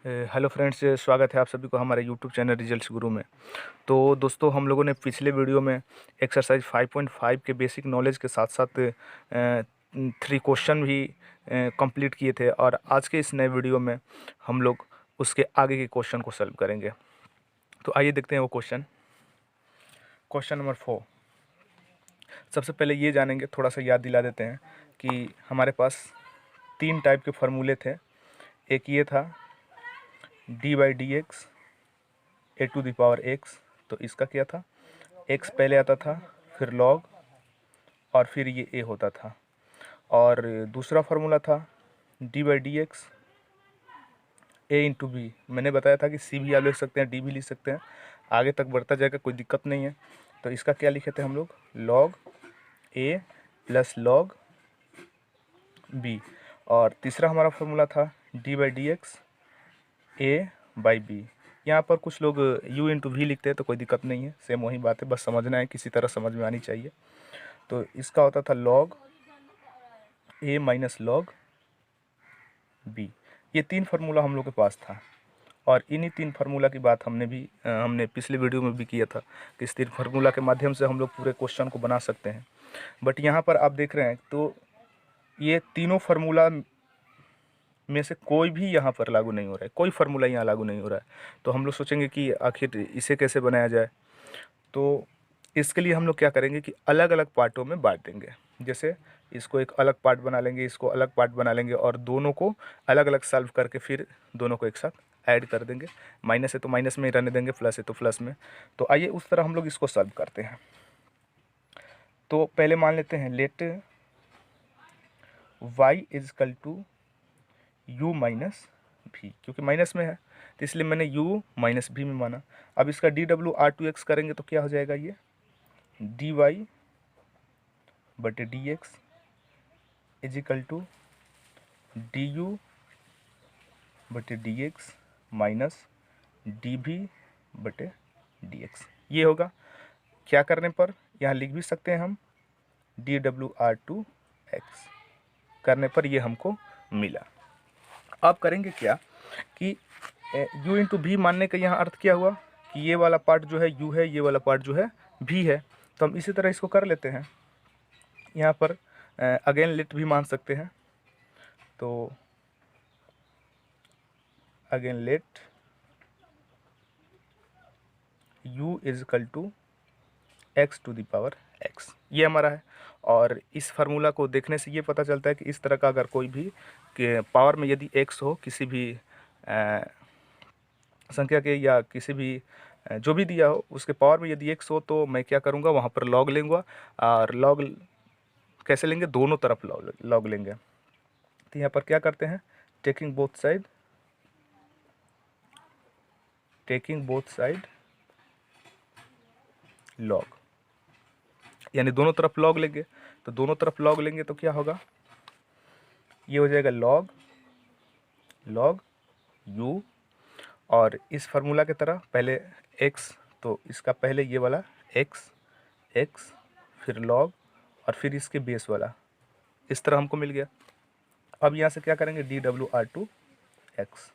Hello friends, स्वागत है आप सभी को हमारे यूट्यूब चैनल रिजल्ट्स गुरु में। तो दोस्तों, हम लोगों ने पिछले वीडियो में एक्सरसाइज 5.5 के बेसिक नॉलेज के साथ साथ 3 क्वेश्चन भी कंप्लीट किए थे, और आज के इस नए वीडियो में हम लोग उसके आगे के क्वेश्चन को सॉल्व करेंगे। तो आइए देखते हैं वो क्वेश्चन। Question number 4। सबसे पहले ये जानेंगे, थोड़ा सा याद दिला देते हैं कि हमारे पास 3 टाइप के फार्मूले थे। एक ये था d/dx a⁴x। तो इसका क्या था, x पहले आता था, फिर log, और फिर ये a होता था। और दूसरा फार्मूला था d/dx a×b। मैंने बताया था कि c भी आप लिख सकते हैं, d भी लिख सकते हैं, आगे तक बढ़ता जाएगा, कोई दिक्कत नहीं है। तो इसका क्या लिखे थे हम लोग, log a + log b। और तीसरा हमारा फार्मूला था d/dx a/b। यहाँ पर कुछ लोग u×v लिखते हैं, तो कोई दिक्कत नहीं है, सेम वही बात है, बस समझना है, किसी तरह समझ में आनी चाहिए। तो इसका होता था log a - log b। ये 3 फार्मूला हम लोग के पास था, और इन्हीं 3 फार्मूला की बात हमने पिछले वीडियो में भी किया था कि इस 3 फार्मूला के माध्यम से हम लोग पूरे क्वेश्चन को बना सकते हैं। बट यहाँ पर आप देख रहे हैं, तो ये तीनों फार्मूला में से कोई भी यहाँ पर लागू नहीं हो रहा है, कोई फार्मूला यहाँ लागू नहीं हो रहा है। तो हम लोग सोचेंगे कि आखिर इसे कैसे बनाया जाए। तो इसके लिए हम लोग क्या करेंगे कि अलग अलग पार्टों में बांट देंगे। जैसे इसको एक अलग पार्ट बना लेंगे, इसको अलग पार्ट बना लेंगे, और दोनों को अलग अलग सॉल्व करके फिर दोनों को एक साथ ऐड कर देंगे। माइनस है तो माइनस में ही रहने देंगे, प्लस है तो प्लस में। तो आइए उस तरह हम लोग इसको सॉल्व करते हैं। तो पहले मान लेते हैं, लेट y = u - v। क्योंकि माइनस में है तो इसलिए मैंने u - v में माना। अब इसका dw/2x करेंगे तो क्या हो जाएगा, ये dy/dx = du/dx - dv/dx। ये होगा। क्या करने पर, यहाँ लिख भी सकते हैं हम, dw/2x करने पर ये हमको मिला। अब करेंगे क्या कि u×v मानने का यहाँ अर्थ क्या हुआ कि ये वाला पार्ट जो है u है, ये वाला पार्ट जो है v है। तो हम इसी तरह इसको कर लेते हैं। यहाँ पर अगेन लेट भी मान सकते हैं। तो अगेन लेट u = x⁴x, ये हमारा है। और इस फार्मूला को देखने से ये पता चलता है कि इस तरह का अगर कोई भी के पावर में यदि x हो, किसी भी संख्या के, या किसी भी जो भी दिया हो उसके पावर में यदि x हो, तो मैं क्या करूँगा, वहाँ पर log लूँगा। और log कैसे लेंगे, दोनों तरफ log लेंगे। तो यहाँ पर क्या करते हैं, टेकिंग बोथ साइड log, यानी दोनों तरफ log लेंगे। तो दोनों तरफ log लेंगे तो क्या होगा, ये हो जाएगा log u। और इस फार्मूला की तरह पहले x, तो इसका पहले ये वाला x, फिर log, और फिर इसके बेस वाला, इस तरह हमको मिल गया। अब यहाँ से क्या करेंगे, dw/2x,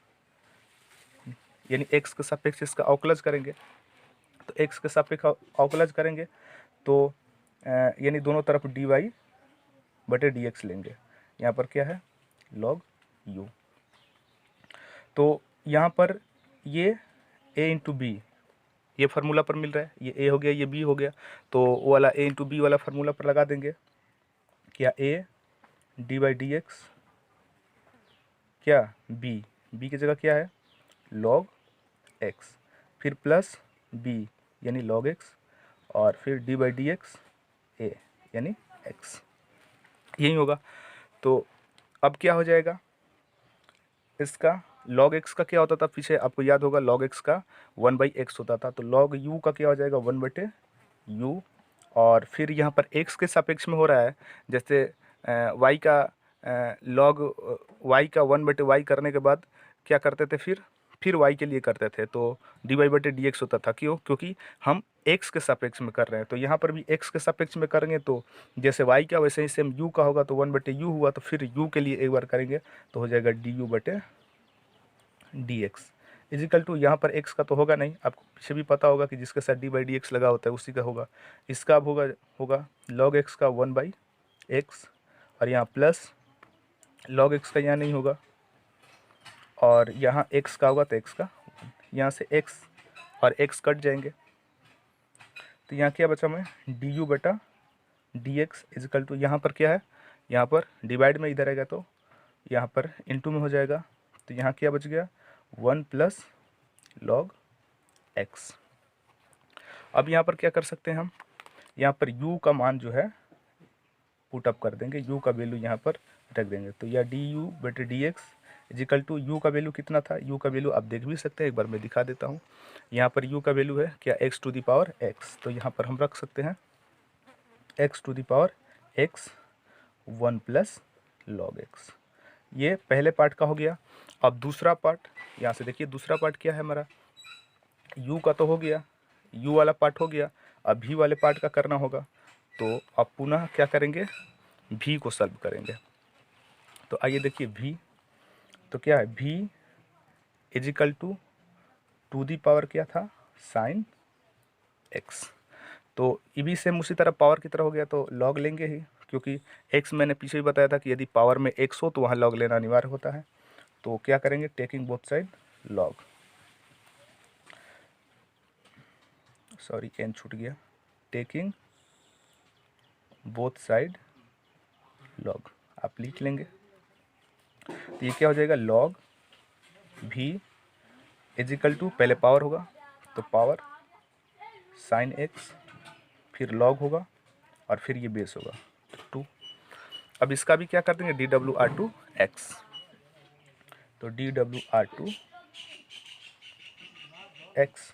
यानी x के सापेक्ष इसका अवकलज करेंगे। तो x के सापेक्ष अवकलज करेंगे तो यानी दोनों तरफ dy/dx लेंगे। यहाँ पर क्या है, log u। तो यहाँ पर ये a×b, ये फार्मूला पर मिल रहा है, ये a हो गया, ये b हो गया। तो वो वाला a×b वाला फार्मूला पर लगा देंगे। क्या a d/dx, क्या b की जगह क्या है, log x, फिर प्लस b यानी log x, और फिर d/dx a यानी x, यही होगा। तो अब क्या हो जाएगा, इसका log x का क्या होता था, पीछे आपको याद होगा, log x का 1/x होता था। तो log u का क्या हो जाएगा, 1/u। और फिर यहाँ पर x के सापेक्ष में हो रहा है, जैसे y का log y का 1/y करने के बाद क्या करते थे, फिर y के लिए करते थे, तो dy/dx होता था। क्यों, क्योंकि हम x के सापेक्ष में कर रहे हैं। तो यहाँ पर भी x के सापेक्ष में करेंगे, तो जैसे y का वैसे ही सेम u का होगा, तो 1/u हुआ। तो फिर u के लिए एक बार करेंगे तो हो जाएगा du/dx। D x equal to, यहाँ पर x का तो होगा नहीं, आपको पीछे भी पता होगा कि जिसके साथ डी बाई डी एक्स लगा होता है उसी का होगा। इसका अब होगा लॉग एक्स का 1/x, और यहाँ प्लस लॉग एक्स का यहाँ नहीं होगा, और यहाँ x का होगा तो x का, यहाँ से x और x कट जाएंगे, तो यहाँ क्या बचा मैं डी यू बटा डी एक्स इजिकल टू, यहाँ पर क्या है, यहाँ पर डिवाइड में इधर आएगा तो यहाँ पर इनटू में हो जाएगा, तो यहाँ क्या बच गया 1 प्लस लॉग एक्स। अब यहाँ पर क्या कर सकते हैं हम, यहाँ पर u का मान जो है पुट अप कर देंगे, u का वैल्यू यहाँ पर रख देंगे, तो यह डी यू बटे d x equal to u का वैल्यू कितना था, u का वैल्यू आप देख भी सकते हैं, एक बार मैं दिखा देता हूँ। यहाँ पर u का वैल्यू है क्या x to the power x, तो यहाँ पर हम रख सकते हैं x to the power x 1 plus log x. ये पहले पार्ट का हो गया। अब दूसरा पार्ट, यहाँ से देखिए दूसरा पार्ट क्या है हमारा, u का तो हो गया, u वाला पार्ट हो गया, अब v वाले पार्ट का करना होगा, तो अब पुनः क्या करेंगे v को सॉल्व करेंगे। तो आइए देखिए v, तो क्या है v equal to the power क्या था साइन x, तो ये भी सेम उसी तरह पावर की तरह हो गया, तो लॉग लेंगे ही, क्योंकि x मैंने पीछे ही बताया था कि यदि पावर में x हो तो वहाँ लॉग लेना अनिवार्य होता है। तो क्या करेंगे taking both side log, sorry n छूट गया, टेकिंग बोथ साइड लॉग आप लिख लेंगे, तो ये क्या हो जाएगा लॉग v इजिकल टू, पहले पावर होगा तो पावर साइन x, फिर लॉग होगा और फिर ये बेस होगा तो 2। अब इसका भी क्या कर देंगे डी डब्ल्यू आर टू एक्स, तो डी डब्ल्यू आर टू एक्स,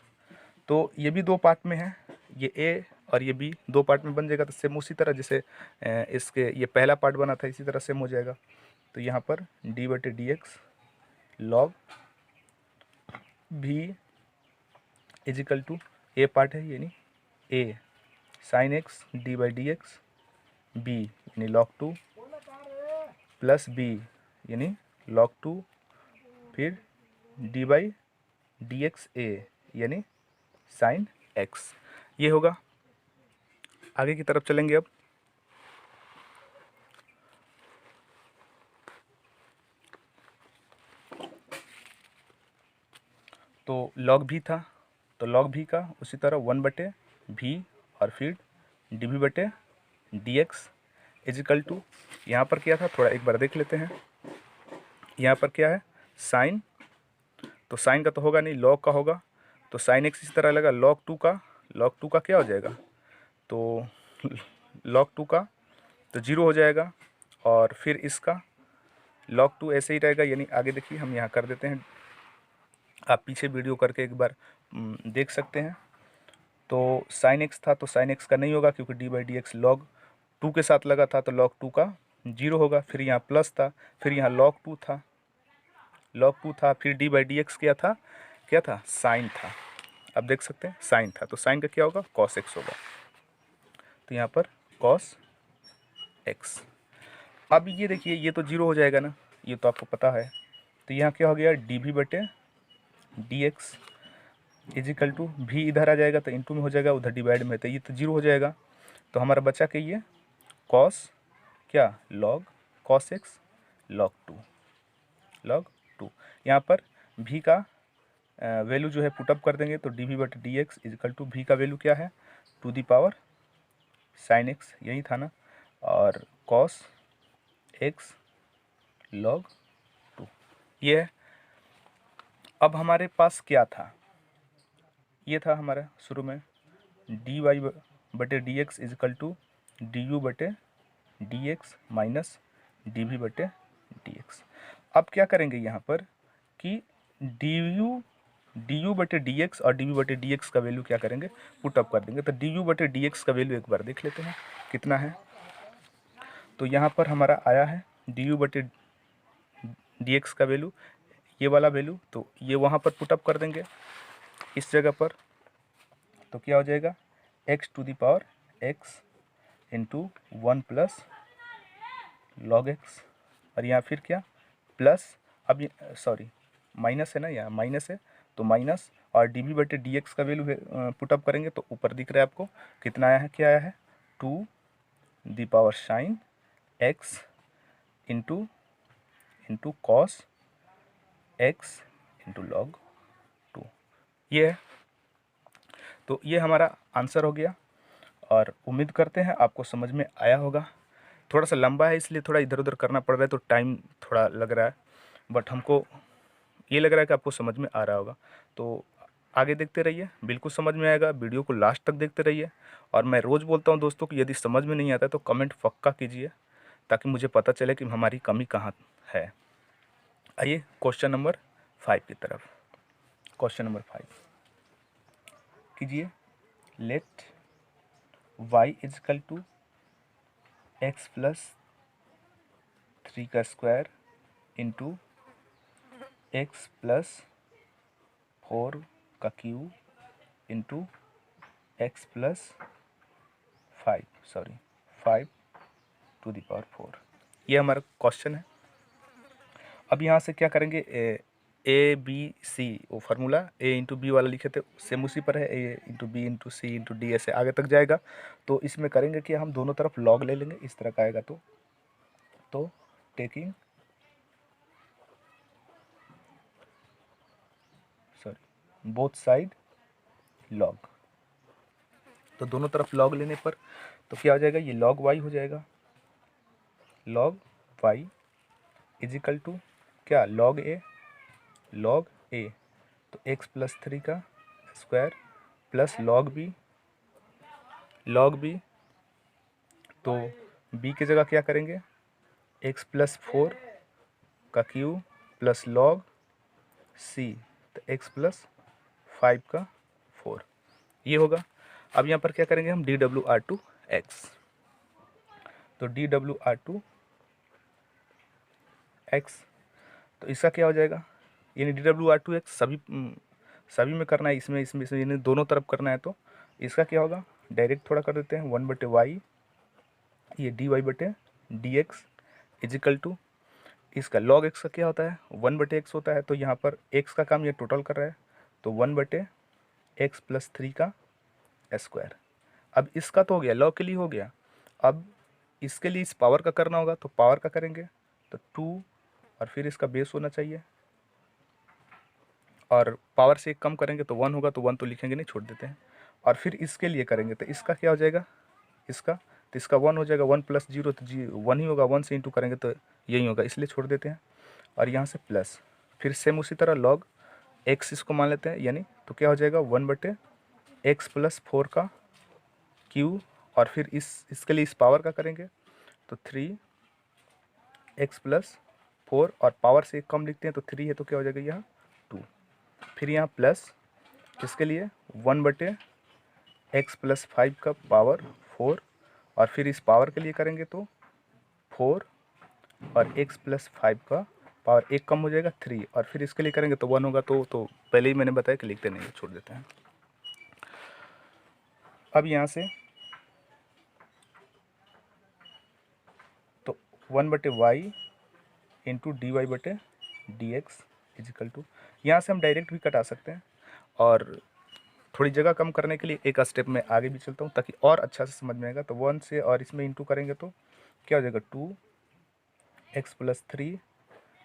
तो ये भी दो पार्ट में है, ये ए और ये बी दो पार्ट में बन जाएगा, तो सेम उसी तरह जैसे इसके ये पहला पार्ट बना था इसी तरह सेम हो जाएगा। तो यहाँ पर डी बटे डी एक्स लॉग भी इजिकल टू ए पार्ट है यानी a sine x d by d x, b यानी लॉग 2 प्लस बी यानी लॉग 2, फिर d by d x a यानी साइन एक्स, ये होगा। आगे की तरफ चलेंगे अब, तो लॉग भी था, तो लॉग भी का उसी तरह 1 बटे भी और फिर डी भी बटे डी एक्स इजिकल टू, यहाँ पर क्या था थोड़ा एक बार देख लेते हैं, यहाँ पर क्या है साइन, तो साइन का तो होगा नहीं लॉग का होगा, तो साइन एक्स इसी तरह लगा, लॉग टू का क्या हो जाएगा, तो लॉग 2 का तो 0 हो जाएगा, और फिर इसका log 2 ऐसे ही रहेगा, यानी आगे देखिए हम यहाँ कर देते हैं, आप पीछे वीडियो करके एक बार देख सकते हैं। तो साइन एक्स था तो साइन एक्स का नहीं होगा क्योंकि D by d x log 2 के साथ लगा था, तो log 2 का 0 होगा, फिर यहाँ प्लस था, फिर यहाँ log 2 था, फिर डी बाई डी एक्स क्या था साइन था, अब देख सकते हैं साइन था, तो साइन का क्या होगा cos x होगा, तो यहाँ पर cos x। अब ये देखिए ये तो 0 हो जाएगा ना, ये तो आपको पता है, तो यहाँ क्या हो गया डी भी बटे डी एक्स इजिकल टू भी इधर आ जाएगा तो इंटू में हो जाएगा, उधर डिवाइड में, तो ये तो 0 हो जाएगा, तो हमारा बचा के ये cos क्या log cos x log 2 यहाँ पर भी का वैल्यू जो है पुटअप कर देंगे, तो डी वी बटे डी एक्स इजिकल टू भी का वैल्यू क्या है to the power sine x यही था ना, और cos x log 2 ये है। अब हमारे पास क्या था, ये था हमारा शुरू में डी वाई बटे d x equal to d u बटे d x minus d v बटे डी एक्स। अब क्या करेंगे यहाँ पर कि डी यू बटे डी एक्स और डी वी बटे डी एक्स का वैल्यू क्या करेंगे पुट अप कर देंगे, तो डी यू बटे डी एक्स का वैल्यू एक बार देख लेते हैं कितना है, तो यहाँ पर हमारा आया है डी यू बटे डी एक्स का वैल्यू ये वाला वैल्यू, तो ये वहाँ पर पुटअप कर देंगे इस जगह पर, तो क्या हो जाएगा x to the power x into 1 plus log x, और यहाँ फिर क्या प्लस, अब सॉरी माइनस है ना, यहाँ माइनस है तो माइनस, और डी बी बटे डी एक्स का वैल्यू पुटअप करेंगे तो ऊपर दिख रहा है आपको कितना आया है, क्या आया है 2 sin x into cos x into log 2, ये है। तो ये हमारा आंसर हो गया और उम्मीद करते हैं आपको समझ में आया होगा। थोड़ा सा लंबा है इसलिए थोड़ा इधर उधर करना पड़ रहा है तो टाइम थोड़ा लग रहा है, बट हमको ये लग रहा है कि आपको समझ में आ रहा होगा। तो आगे देखते रहिए, बिल्कुल समझ में आएगा, वीडियो को लास्ट तक देखते रहिए। और मैं रोज़ बोलता हूँ दोस्तों कि यदि समझ में नहीं आता है तो कमेंट पक्का कीजिए ताकि मुझे पता चले कि हमारी कमी कहाँ है। आइए क्वेश्चन नंबर 5 की तरफ। क्वेश्चन नंबर 5 कीजिए, let y equal to x plus 3 का स्क्वायर इंटू एक्स प्लस 4 का cube into x plus 5 to the power 4। ये हमारा क्वेश्चन है। अब यहाँ से क्या करेंगे, ए बी सी वो फार्मूला ए इंटू बी वाला लिखे थे सेम उसी पर है, ए इंटू बी इंटू सी इंटू डी ऐसे आगे तक जाएगा। तो इसमें करेंगे कि हम दोनों तरफ लॉग ले लेंगे, इस तरह का आएगा तो टेकिंग बोथ साइड लॉग, तो दोनों तरफ लॉग लेने पर तो क्या हो जाएगा, ये लॉग वाई हो जाएगा, लॉग वाई इजिकल टू क्या लॉग ए तो एक्स प्लस 3 का स्क्वायर प्लस लॉग बी तो बी की जगह क्या करेंगे, एक्स प्लस 4 का क्यूब प्लस लॉग सी तो एक्स प्लस 5 का 4, ये होगा। अब यहाँ पर क्या करेंगे हम, डी डब्ल्यू आर टू एक्स, तो डी डब्ल्यू आर टू एक्स तो इसका क्या हो जाएगा, यानी डी डब्ल्यू आर टू एक्स सभी में करना है, इसमें यानी दोनों तरफ करना है। तो इसका क्या होगा, डायरेक्ट थोड़ा कर देते हैं, 1/y ये dy बटे डी एक्स इजिकल टू इसका log x का क्या होता है 1/x होता है। तो यहाँ पर x का काम ये टोटल कर रहा है तो 1/x प्लस 3 का स्क्वायर। अब इसका तो हो गया, log के लिए हो गया, अब इसके लिए इस पावर का करना होगा तो पावर का करेंगे तो 2 और फिर इसका बेस होना चाहिए, और पावर से एक कम करेंगे तो 1 होगा, तो 1 तो लिखेंगे नहीं, छोड़ देते हैं। और फिर इसके लिए करेंगे तो इसका क्या हो जाएगा, इसका 1 हो जाएगा, 1 प्लस 0 तो 1 ही होगा, 1 से इंटू करेंगे तो यही होगा, इसलिए छोड़ देते हैं। और यहाँ से प्लस, फिर सेम उसी तरह लॉग एक्स इसको मान लेते हैं, यानी तो क्या हो जाएगा 1/x प्लस 4 का क्यू, और फिर इसके लिए इस पावर का करेंगे तो 3x प्लस 4 और पावर से एक कम लिखते हैं तो 3 है तो क्या हो जाएगा यहाँ 2, फिर यहाँ प्लस इसके लिए 1/x प्लस 5 का पावर 4, और फिर इस पावर के लिए करेंगे तो 4 और x प्लस 5 का पावर एक कम हो जाएगा 3, और फिर इसके लिए करेंगे तो 1 होगा, तो पहले ही मैंने बताया कि लिखते नहीं, छोड़ देते हैं। अब यहाँ से तो 1/y इंटू डी वाई बटे डी एक्स इजिकल टू, यहाँ से हम डायरेक्ट भी कटा सकते हैं, और थोड़ी जगह कम करने के लिए एक स्टेप में आगे भी चलता हूँ ताकि और अच्छा से समझ में आएगा। तो 1 से और इसमें इंटू करेंगे तो क्या हो जाएगा 2x plus 3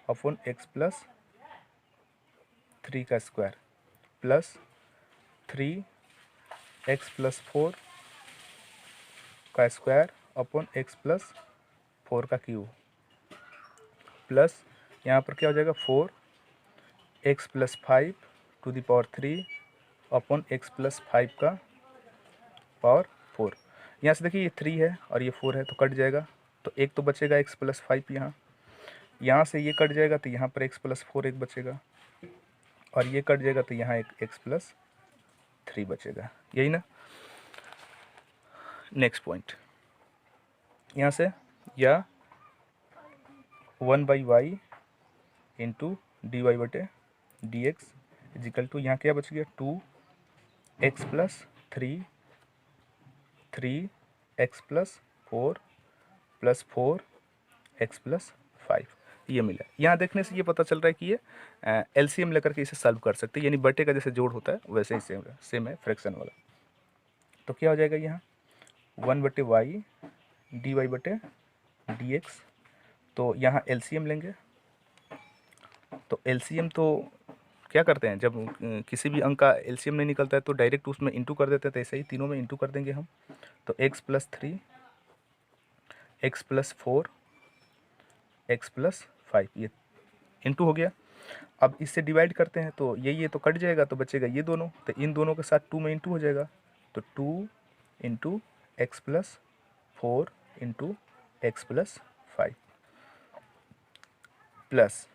upon x plus 3 का स्क्वायर प्लस 3x प्लस 4 का स्क्वायर अपॉन एक्स प्लस 4 का क्यूब प्लस यहाँ पर क्या हो जाएगा 4x plus 5 to the power 3 upon x plus 5 का पावर 4। यहाँ से देखिए ये 3 है और ये 4 है तो कट जाएगा, तो एक तो बचेगा x प्लस 5, यहाँ से ये कट जाएगा तो यहाँ पर x प्लस 4 एक बचेगा, और ये कट जाएगा तो यहाँ एक x प्लस 3 बचेगा, यही ना। नेक्स्ट पॉइंट यहाँ से या 1/y इंटू डी वाई बटे डी एक्स इजिकल टू यहाँ क्या बच गया 2x plus 3x plus 4 plus 4x plus 5, ये मिला। यहाँ देखने से ये पता चल रहा है कि ये एलसीएम लेकर के इसे सॉल्व कर सकते हैं, यानी बटे का जैसे जोड़ होता है वैसे ही सेम है फ्रैक्शन वाला। तो क्या हो जाएगा यहाँ 1/y dy/dx। तो यहाँ एलसीएम लेंगे, तो एलसीएम तो क्या करते हैं जब किसी भी अंक का एलसीएम नहीं निकलता है तो डायरेक्ट उसमें इंटू कर देते हैं, तो ऐसे ही तीनों में इंटू कर देंगे हम। तो x+3 x+4 x+5 ये इंटू हो गया। अब इससे डिवाइड करते हैं तो ये तो कट जाएगा, तो बचेगा ये दोनों, तो इन दोनों के साथ 2 में इंटू हो जाएगा। तो 2 × x+4 × x+5 प्लस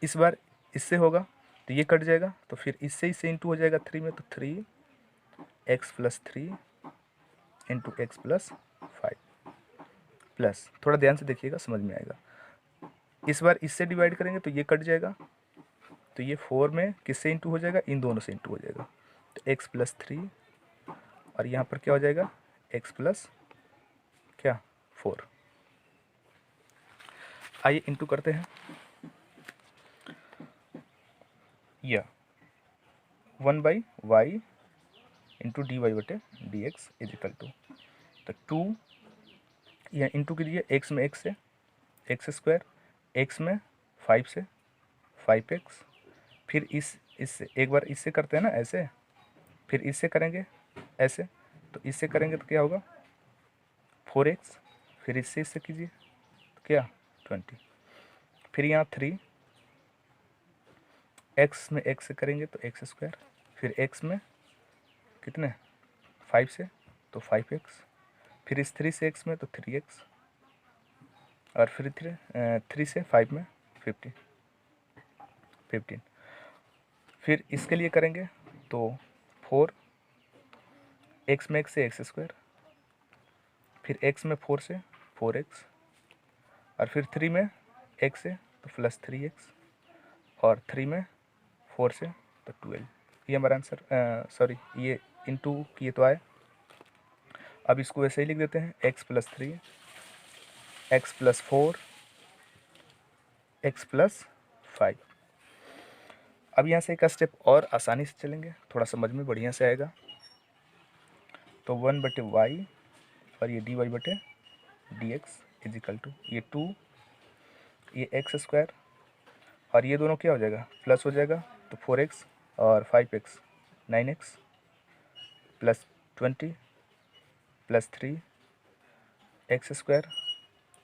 इस बार इससे होगा तो ये कट जाएगा, तो फिर इससे इंटू हो जाएगा 3 में, तो 3x+3 × x+5 प्लस, थोड़ा ध्यान से देखिएगा समझ में आएगा। इस बार इससे डिवाइड करेंगे तो ये कट जाएगा, तो ये 4 में किससे इंटू हो जाएगा, इन दोनों से इंटू हो जाएगा। तो x+3 और यहाँ पर क्या हो जाएगा x+4। आइए इंटू करते हैं। या 1/y × dy/dx = तो 2 यहाँ इंटू कीजिए, x में x से x², x में 5 से 5x, फिर इससे एक बार इससे करते हैं ना ऐसे, फिर इससे करेंगे ऐसे, तो इससे करेंगे तो क्या होगा 4x, फिर इससे कीजिए तो क्या 20, फिर यहाँ 3 x में x से करेंगे तो x², फिर x में कितने 5 से तो 5x, फिर इस 3 से x में तो 3x, और फिर 3 से 5 में 15, फिर इसके लिए करेंगे तो 4 x में x से x², फिर x में 4 से 4x, और फिर 3 में x से तो +3x, और 3 में 4 से तो 12। ये हमारा आंसर, सॉरी ये इंटू किए तो आए। अब इसको वैसे ही लिख देते हैं x+3 x+4 x+5। अब यहाँ से एक स्टेप और आसानी से चलेंगे, थोड़ा समझ में बढ़िया से आएगा। तो 1/y और ये dy/dx = ये 2 ये x² और ये दोनों क्या हो जाएगा प्लस हो जाएगा, तो 4x और 5x 9x plus 20 plus 3x²,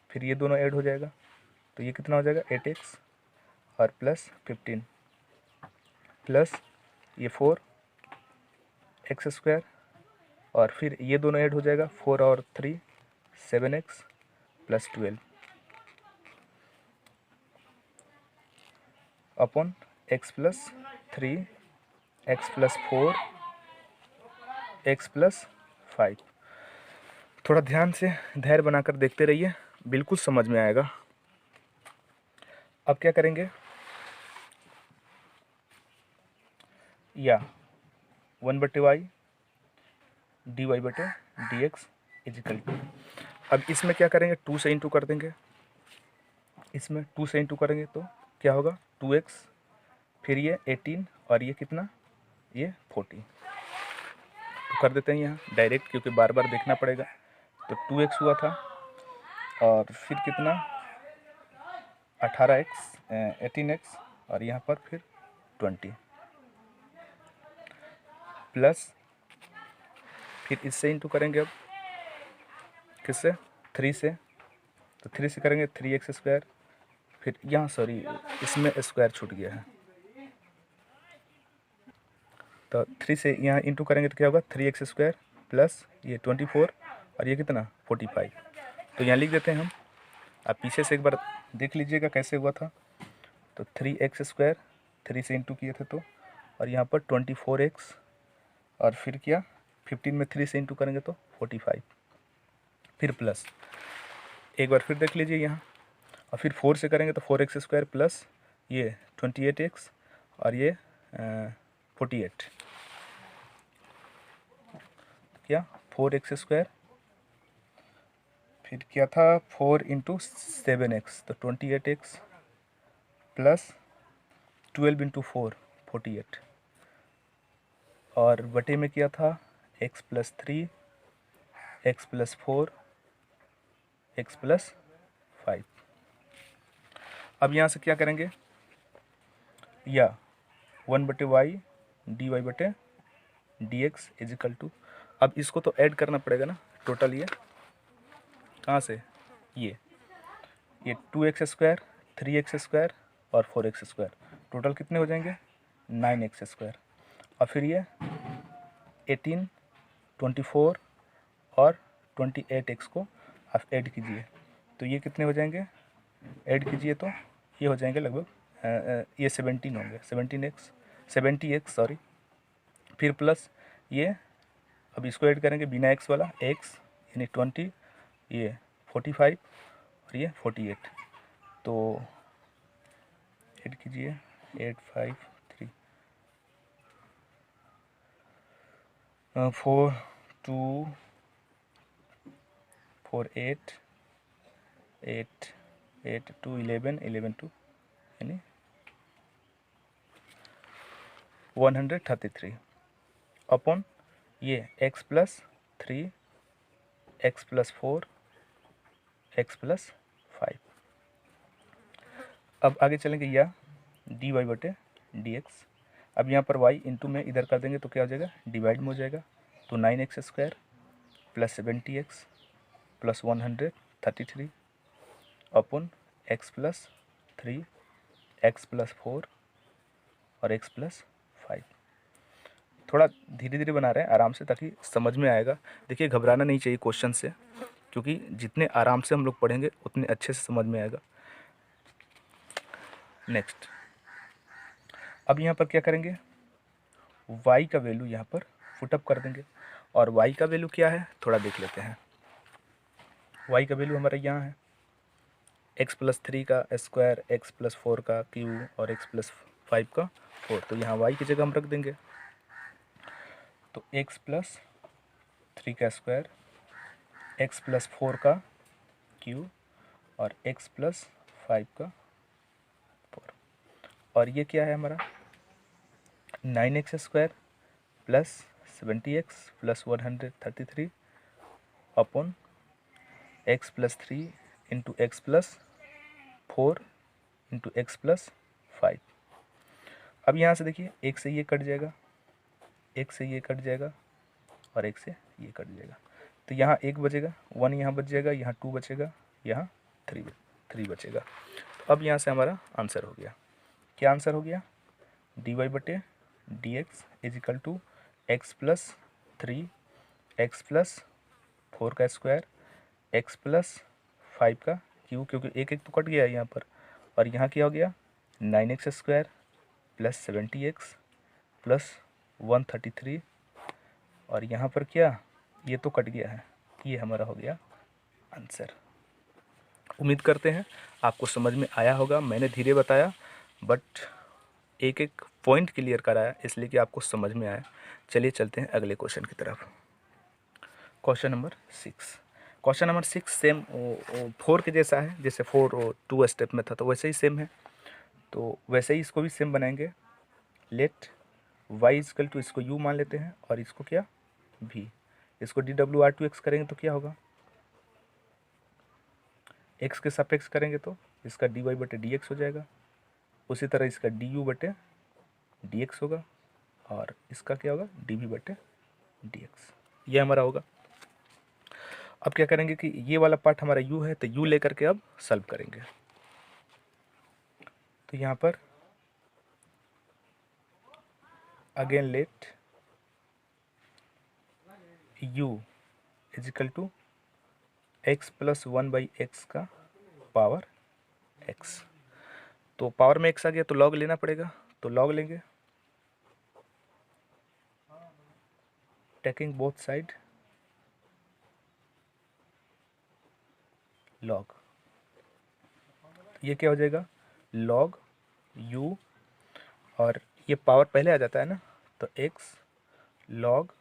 फिर ये दोनों ऐड हो जाएगा तो ये कितना हो जाएगा 8x और प्लस 15 प्लस ये 4x² और फिर ये दोनों ऐड हो जाएगा 4 और 3 7x plus 12 upon x+3 x+4 x+5। थोड़ा ध्यान से धैर्य बनाकर देखते रहिए, बिल्कुल समझ में आएगा। अब क्या करेंगे, या 1/y dy/dx = अब इसमें क्या करेंगे 2 से इंटू कर देंगे, इसमें 2 से इंटू करेंगे तो क्या होगा 2x, फिर ये 18 और ये कितना ये 40, तो कर देते हैं यहाँ डायरेक्ट क्योंकि बार बार देखना पड़ेगा। तो 2x हुआ था और फिर कितना 18x और यहाँ पर फिर 20 प्लस, फिर इससे इंटू करेंगे अब किससे 3 से, तो 3 से करेंगे 3x², फिर यहाँ सॉरी इसमें स्क्वायर छूट गया है, तो 3 से यहाँ इंटू करेंगे तो क्या होगा 3x² प्लस ये 24 और ये कितना 45। तो यहाँ लिख देते हैं हम, आप पीछे से एक बार देख लीजिएगा कैसे हुआ था। तो 3x² 3 से इंटू किए थे तो, और यहाँ पर 24x और फिर क्या 15 में 3 से इंटू करेंगे तो 45, फिर प्लस एक बार फिर देख लीजिए यहाँ, और फिर 4 से करेंगे तो 4x² प्लस ये 28x और ये 48, क्या 4x² फिर क्या था 4 इंटू 7x तो 28x प्लस 12 इंटू 4 48 और बटे में क्या था x plus 3 x plus 4 x plus 5। अब यहाँ से क्या करेंगे या 1/y dy बटे dx इजिकल टू, अब इसको तो ऐड करना पड़ेगा ना टोटल, ये कहाँ से ये 2x² 3x² और 4x², टोटल कितने हो जाएंगे 9x²। और फिर ये 18 24 और 28x को आप ऐड कीजिए तो ये कितने हो जाएंगे, ऐड कीजिए तो ये हो जाएंगे लगभग ये 17 होंगे 70x सॉरी। फिर प्लस ये अब इसको ऐड करेंगे बिना x वाला x यानी 20, ये 45 और ये 48, तो ऐड कीजिए 8 5 3 4 2 4 8 8 8 2 11 11 2 यानी 133 अपॉन ये x plus 3 x plus 4 x plus 5। अब आगे चलेंगे या dy बटे dx। अब यहाँ पर y इंटू में इधर कर देंगे तो क्या हो जाएगा डिवाइड में हो जाएगा, तो 9x² plus 70x plus 133 upon x plus 3 x plus 4 और x प्लस 5। थोड़ा धीरे धीरे बना रहे हैं आराम से ताकि समझ में आएगा। देखिए घबराना नहीं चाहिए क्वेश्चन से, क्योंकि जितने आराम से हम लोग पढ़ेंगे उतने अच्छे से समझ में आएगा। नेक्स्ट, अब यहाँ पर क्या करेंगे y का वैल्यू यहाँ पर फुटअप कर देंगे, और y का वैल्यू क्या है थोड़ा देख लेते हैं। y का वैल्यू हमारा यहाँ है x प्लस 3 का स्क्वायर x प्लस 4 का क्यू और x प्लस 5 का 4, तो यहाँ y की जगह हम रख देंगे, तो x प्लस 3 का स्क्वायर x प्लस 4 का क्यू और x प्लस 5 का 4, और ये क्या है हमारा 9x² plus 70x plus 133 upon x plus 3 into x plus 4 into x plus 5। अब यहाँ से देखिए एक से ये कट जाएगा, एक से ये कट जाएगा और एक से ये कट जाएगा, तो यहाँ एक बचेगा 1, यहाँ बच जाएगा, यहाँ 2 बचेगा, यहाँ 3 बचेगा। तो अब यहाँ से हमारा आंसर हो गया, क्या आंसर हो गया dy बटे dx equal to x plus 3 x plus 4 का स्क्वायर एक्स प्लस 5 का क्यू, क्योंकि एक एक तो कट गया है यहाँ पर, और यहाँ क्या हो गया 9x² प्लस 70x प्लस 133, और यहाँ पर क्या ये तो कट गया है, ये हमारा हो गया आंसर। उम्मीद करते हैं आपको समझ में आया होगा। मैंने धीरे बताया बट एक एक पॉइंट क्लियर कराया इसलिए कि आपको समझ में आया। चलिए चलते हैं अगले क्वेश्चन की तरफ। Question number 6। Question number 6 same 4 के जैसा है, जैसे 4 2 स्टेप में था तो वैसे ही सेम है, तो वैसे ही इसको भी सेम बनाएंगे। लेट y इजकल टू, इसको u मान लेते हैं और इसको क्या v, इसको dw/2x करेंगे तो क्या होगा x के सापेक्ष करेंगे तो इसका dy बटे dx हो जाएगा, उसी तरह इसका du बटे dx होगा और इसका क्या होगा dv बटे dx, ये हमारा होगा। अब क्या करेंगे कि ये वाला पार्ट हमारा u है तो u लेकर के अब सॉल्व करेंगे। तो यहाँ पर again let u equal to x plus 1/x का पावर x, तो पावर में x आ गया तो लॉग लेना पड़ेगा, तो लॉग लेंगे, टेकिंग बोथ साइड लॉग, ये क्या हो जाएगा लॉग u, और ये पावर पहले आ जाता है ना तो x log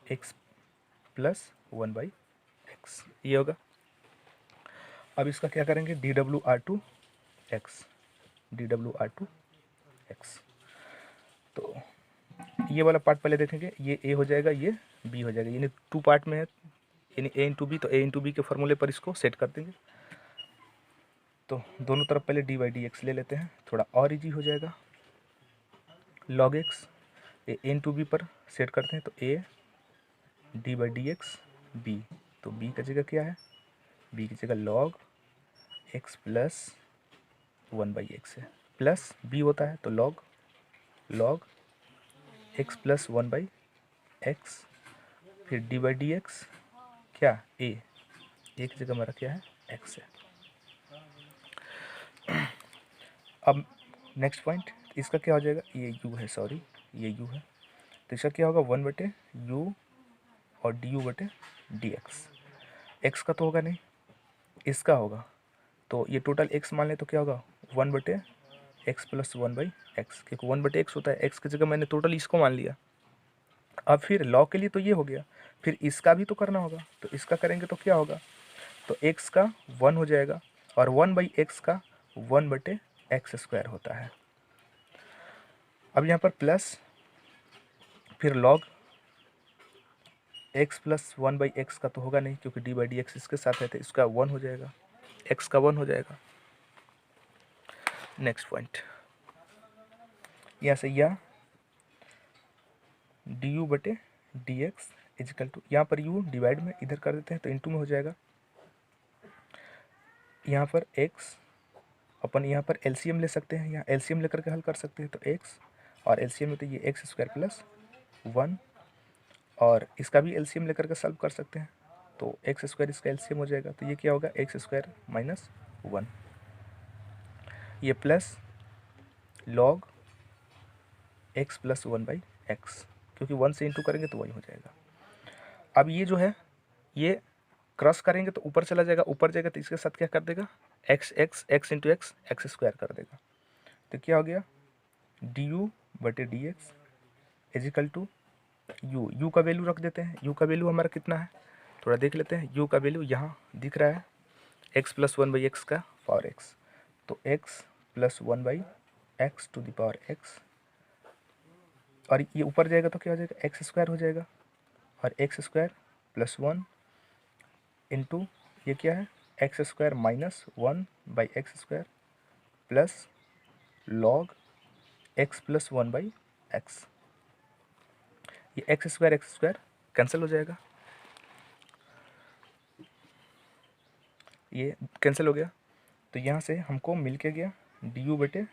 x plus 1/x, x, ये होगा। अब इसका क्या करेंगे, डी डब्ल्यू आर टू एक्स, डी डब्ल्यू आर टू एक्स। तो ये वाला पार्ट पहले देखेंगे, ये ए हो जाएगा, ये बी हो जाएगा, यानी टू पार्ट में है, यानी ए इंटू बी, तो ए इंटू बी के फॉर्मूले पर इसको सेट कर देंगे। तो दोनों तरफ पहले डी बाई डी एक्स ले लेते हैं, थोड़ा और इजी हो जाएगा। Log x a into b पर सेट करते हैं, तो a d by d x b, तो बी की जगह क्या है, बी की जगह लॉग एक्स प्लस 1/x है, प्लस बी होता है तो लॉग एक्स प्लस 1/x, फिर डी बाई डी एक्स क्या, ए की जगह हमारा क्या है, एक्स है। अब नेक्स्ट पॉइंट, इसका क्या हो जाएगा, ये यू है, सॉरी ये यू है, तो इसका क्या होगा 1/u और डी यू बटे डी एक्स। एक्स का तो होगा नहीं, इसका होगा, तो ये टोटल एक्स मान ले तो क्या होगा 1/x प्लस 1/x, क्योंकि 1/x होता है, एक्स की जगह मैंने टोटल इसको मान लिया। अब फिर लॉग के लिए तो ये हो गया, फिर इसका भी तो करना होगा, तो इसका करेंगे तो क्या होगा, तो x का 1 हो जाएगा और 1/x का 1/x² होता है। अब यहाँ पर प्लस, फिर लॉग x प्लस 1/x का तो होगा नहीं, क्योंकि डी बाई डी एक्स इसके साथ है, तो इसका 1 हो जाएगा, x का 1 हो जाएगा। नेक्स्ट पॉइंट, यहाँ से यह डी यू बटे डी एक्स इजिकल टू, यहाँ पर u डिवाइड में इधर कर देते हैं तो इंटू में हो जाएगा, यहाँ पर x अपन यहाँ पर एलसीएम ले सकते हैं, यहाँ एलसीएम लेकर के हल कर सकते हैं, तो x और एलसीएम में तो ये x² प्लस 1, और इसका भी एलसीएम लेकर के सॉल्व कर सकते हैं, तो x² इसका एलसीएम हो जाएगा, तो ये क्या होगा x² माइनस 1, ये plus log x plus 1/x, क्योंकि 1 से इंटू करेंगे तो वही हो जाएगा। अब ये जो है ये क्रॉस करेंगे तो ऊपर चला जाएगा, ऊपर जाएगा तो इसके साथ क्या कर देगा, x इंटू x कर देगा, तो क्या हो गया डी यू बटे d x equal to u का वैल्यू रख देते हैं, यू का वैल्यू हमारा कितना है थोड़ा देख लेते हैं, यू का वैल्यू यहाँ दिख रहा है x प्लस 1/x का पावर x, तो x plus 1/x to the power x, और ये ऊपर जाएगा तो क्या हो जाएगा x² हो जाएगा, और x² प्लस 1 इंटू ये क्या है x² minus 1/x² plus log x plus 1/x, ये x² कैंसिल हो जाएगा, ये कैंसिल हो गया, तो यहाँ से हमको मिल के गया डी यू बटे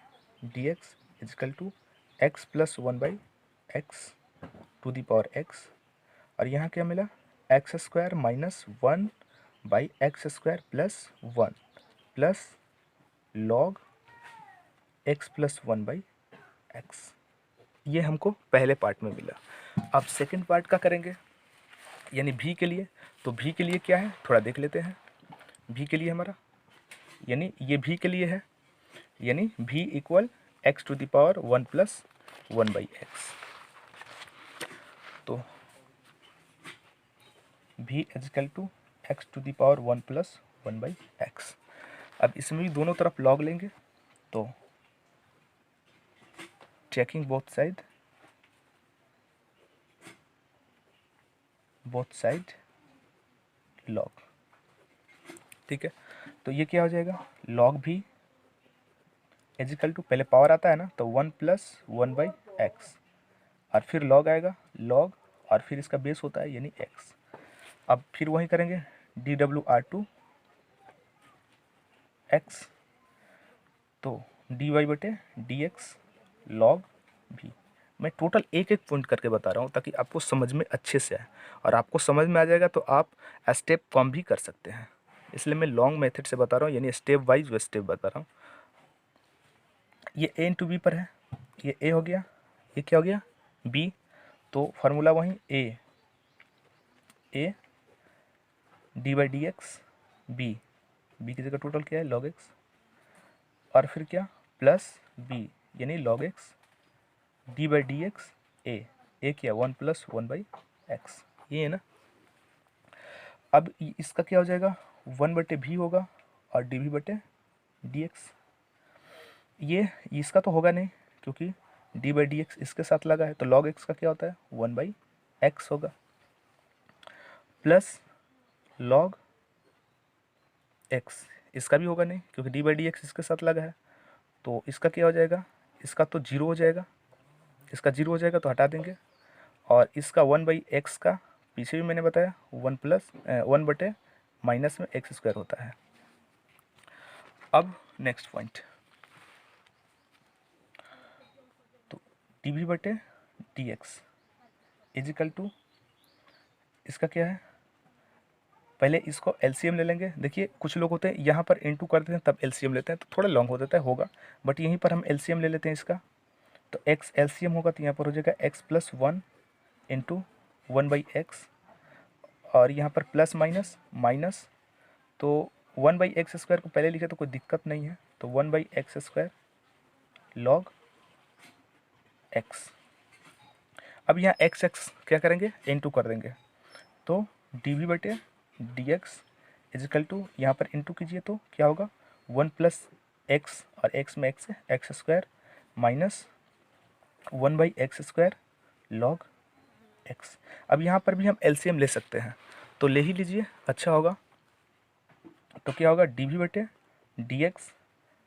d x equal to x plus 1/x to the power x, और यहाँ क्या मिला x² minus 1/x² plus 1 plus log x plus 1/x, ये हमको पहले पार्ट में मिला। अब सेकंड पार्ट का करेंगे, यानी भी के लिए, तो भी के लिए क्या है थोड़ा देख लेते हैं, भी के लिए हमारा यानी ये भी के लिए है, यानी भी equal x to the power 1 plus 1/x, तो भी equal to x to the power 1 plus 1/x। अब इसमें भी दोनों तरफ लॉग लेंगे, तो चेकिंग बोथ साइड लॉग, ठीक है, तो ये क्या हो जाएगा लॉग भी इजिकल टू, पहले पावर आता है ना तो 1 प्लस 1/x, और फिर लॉग आएगा लॉग, और फिर इसका बेस होता है यानी x। अब फिर वही करेंगे डी डब्ल्यू आर टू एक्स, तो डी वाई बटे डी एक्स लॉग भी, मैं टोटल एक एक पॉइंट करके बता रहा हूँ ताकि आपको समझ में अच्छे से आए, और आपको समझ में आ जाएगा तो आप स्टेप कम भी कर सकते हैं, इसलिए मैं लॉन्ग मेथड से बता रहा हूँ, यानी स्टेप वाइज व स्टेप बता रहा हूँ। ये a इंटू बी पर है, ये a हो गया, ये क्या हो गया b, तो फार्मूला वहीं a d by d x b की जगह टोटल क्या है log x, और फिर क्या प्लस b यानी log x d by d x a क्या 1 प्लस 1/x, ये है ना। अब इसका क्या हो जाएगा, 1/v होगा और dv/dx। ये इसका तो होगा नहीं क्योंकि d/dx इसके साथ लगा है, तो log x का क्या होता है, 1/x होगा, प्लस log x इसका भी होगा नहीं क्योंकि d/dx इसके साथ लगा है, तो इसका क्या हो जाएगा, इसका तो 0 हो जाएगा, इसका 0 हो जाएगा तो हटा देंगे, और इसका 1/x का पीछे भी मैंने बताया 1/- में x² होता है। अब नेक्स्ट पॉइंट, तो dv/dx इज इक्वल टू, इसका क्या है, पहले इसको एलसीएम ले लेंगे। देखिए कुछ लोग होते हैं यहाँ पर इनटू कर देते हैं तब एलसीएम लेते हैं, तो थोड़ा लॉन्ग हो जाता है, होगा, बट यहीं पर हम एलसीएम ले लेते हैं इसका, तो x एलसीएम होगा तो यहाँ पर हो जाएगा x+1 इंटू 1/x, और यहाँ पर प्लस माइनस माइनस, तो 1/x² को पहले लिखे तो कोई दिक्कत नहीं है, तो 1/x² log x। अब यहाँ x क्या करेंगे, इंटू कर देंगे, तो dv/dx इज इक्वल टू, यहाँ पर इंटू कीजिए तो क्या होगा, 1+x और x में x है, x² minus 1/x² log x। अब यहाँ पर भी हम एलसीएम ले सकते हैं, तो ले ही लीजिए, अच्छा होगा। तो क्या होगा, dv/dx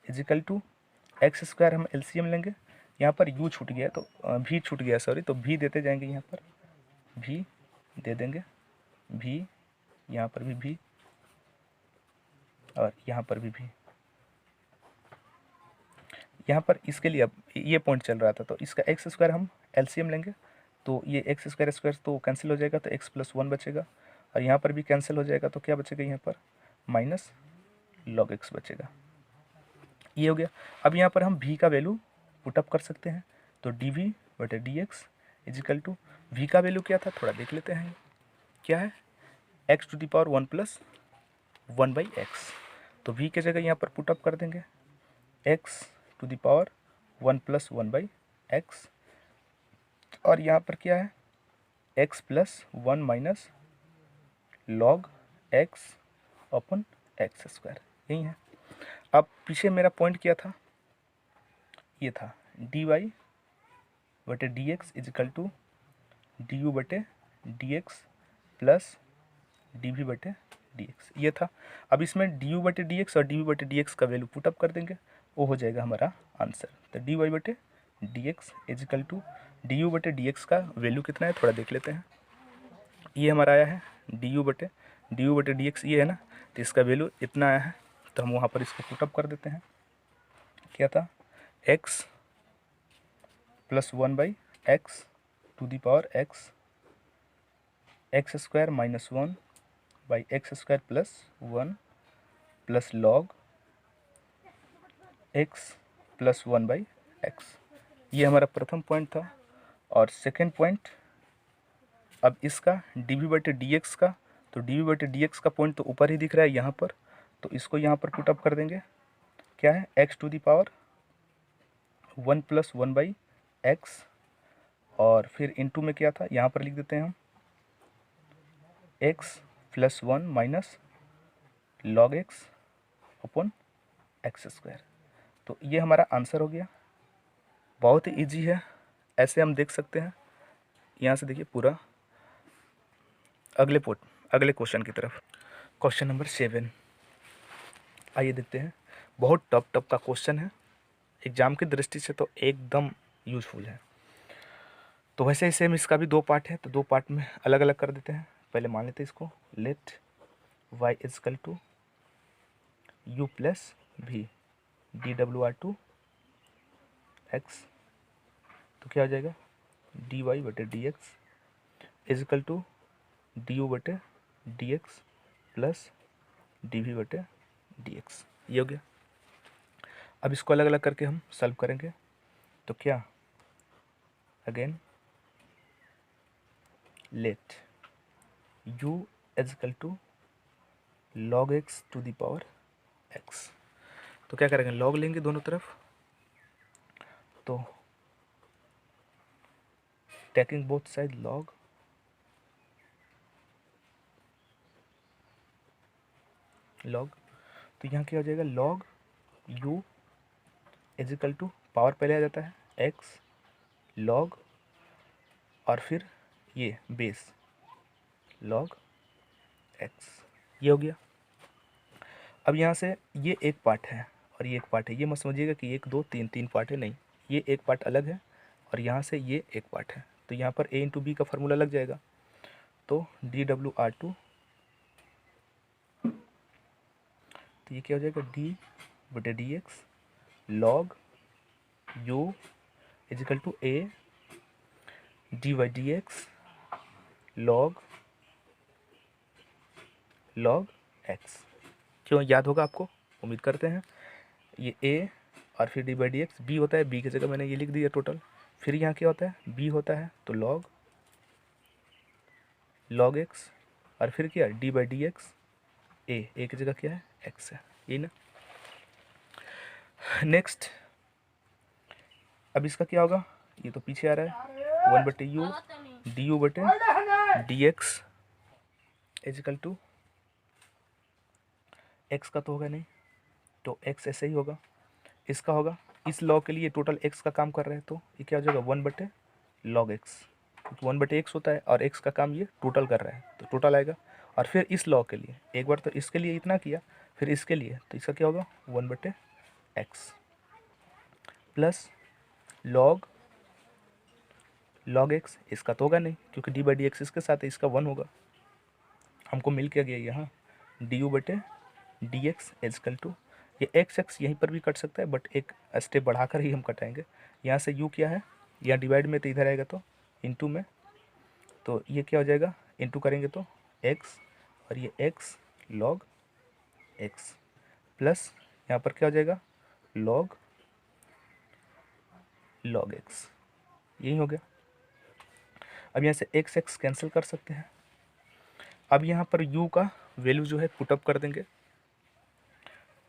is equal to x² हम एलसीएम लेंगे, यहाँ पर u छूट गया तो v छूट गया, सॉरी, तो v देते जाएंगे, यहाँ पर v दे देंगे, v यहाँ पर भी v और यहाँ पर भी v। यहाँ पर इसके लिए अब ये पॉइंट चल रहा था, तो इसका x² हम एलसीएम लेंगे, तो ये x² तो कैंसिल हो जाएगा, तो x+1 बचेगा, और यहाँ पर भी कैंसिल हो जाएगा, तो क्या बचेगा यहाँ पर, माइनस log x बचेगा। ये हो गया। अब यहाँ पर हम v का वैल्यू पुटअप कर सकते हैं, तो dv/dx is equal to, v का वैल्यू क्या था थोड़ा देख लेते हैं, क्या है, x⁴ 1+1/x, तो v की जगह यहाँ पर पुटअप कर देंगे x⁴ 1+1/x, और यहाँ पर क्या है, x+1 माइनस log x/x², यही है। अब पीछे मेरा पॉइंट क्या था, ये था dy/dx is equal to du/dx plus dv/dx, ये था। अब इसमें du/dx और dv/dx का वैल्यू पुटअप कर देंगे, वो हो जाएगा हमारा आंसर। तो dy/dx is equal to, du/dx का वैल्यू कितना है थोड़ा देख लेते हैं, ये हमारा आया है du/dx ये है ना, तो इसका वैल्यू इतना आया है, तो हम वहाँ पर इसको पुटअप कर देते हैं, क्या था, x+1/x to the power x, x² minus 1/x² plus 1 plus log x+1/x। ये हमारा प्रथम पॉइंट था। और सेकेंड पॉइंट, अब इसका dv/dx का, तो dv/dx का पॉइंट तो ऊपर ही दिख रहा है यहाँ पर, तो इसको यहाँ पर पुटअप कर देंगे, क्या है, x⁴ 1+1/x, और फिर इनटू में क्या था, यहाँ पर लिख देते हैं हम x+1 माइनस log x/x²। तो ये हमारा आंसर हो गया, बहुत ही ईजी है, ऐसे हम देख सकते हैं। यहाँ से देखिए पूरा अगले क्वेश्चन की तरफ, क्वेश्चन नंबर 7, आइए देखते हैं। बहुत टफ का क्वेश्चन है, एग्जाम की दृष्टि से तो एकदम यूजफुल है। तो वैसे ही सेम इसका भी 2 पार्ट है, तो 2 पार्ट में अलग अलग कर देते हैं। पहले मान लेते हैं इसको, let y is equal to u plus v dw/2 x, तो क्या हो जाएगा, dy/dx is equal to du/dx plus dv/dx, ये हो गया। अब इसको अलग अलग करके हम सॉल्व करेंगे, तो क्या, again let u is equal to log x to the power x, तो क्या करेंगे, log लेंगे दोनों तरफ, तो taking both side log log, तो यहाँ क्या हो जाएगा, log u is equal to power पहले आ जाता है x लॉग और फिर ये बेस लॉग x, ये हो गया। अब यहाँ से ये एक पार्ट है और ये एक पार्ट है, ये मत समझिएगा कि एक दो तीन तीन पार्ट है, नहीं, ये एक पार्ट अलग है और यहाँ से ये एक पार्ट है। तो यहाँ पर a इंटू बी का फार्मूला लग जाएगा, तो dWr2, तो ये क्या हो जाएगा, d बटे d x log u is equal to a d y d x log log x। क्यों याद होगा आपको, उम्मीद करते हैं। ये a और फिर d by d x, b होता है, बी की जगह मैंने ये लिख दिया टोटल, फिर यहाँ क्या होता है, b होता है, तो लॉग x और फिर क्या, डी बाई डी एक्स, ए की जगह क्या है, x है, यही ना। नेक्स्ट, अब इसका क्या होगा, ये तो पीछे आ रहा है, 1 बटे यू डी यू बटे d x is equal to, x का तो होगा नहीं, तो x ऐसे ही होगा, इसका होगा, इस लॉग के लिए टोटल x का काम कर रहे हैं, तो ये क्या हो जाएगा, 1 बटे लॉग एक्स, 1 बटे एक्स होता है और x का काम ये टोटल कर रहा है, तो टोटल आएगा। और फिर इस लॉग के लिए एक बार तो इसके लिए इतना किया, फिर इसके लिए, तो इसका क्या होगा, 1 बटे एक्स प्लस लॉग एक्स, इसका तो होगा नहीं क्योंकि डी बाई डी एक्स इसके साथ है, इसका 1 होगा, हमको मिल के गया यहाँ डी यू बटे डी एक्स इजकल टू, ये एक्स एक्स यहीं पर भी कट सकता है बट एक स्टेप बढ़ाकर ही हम कटाएंगे। यहाँ से यू क्या है, यहाँ डिवाइड में तो इधर आएगा तो इनटू में, तो ये क्या हो जाएगा, इनटू करेंगे तो एक्स और ये एक्स लॉग एक्स प्लस यहाँ पर क्या हो जाएगा, लॉग एक्स, यही हो गया। अब यहाँ से एक्स एक्स कैंसिल कर सकते हैं। अब यहाँ पर u का वैल्यू जो है पुटअप कर देंगे,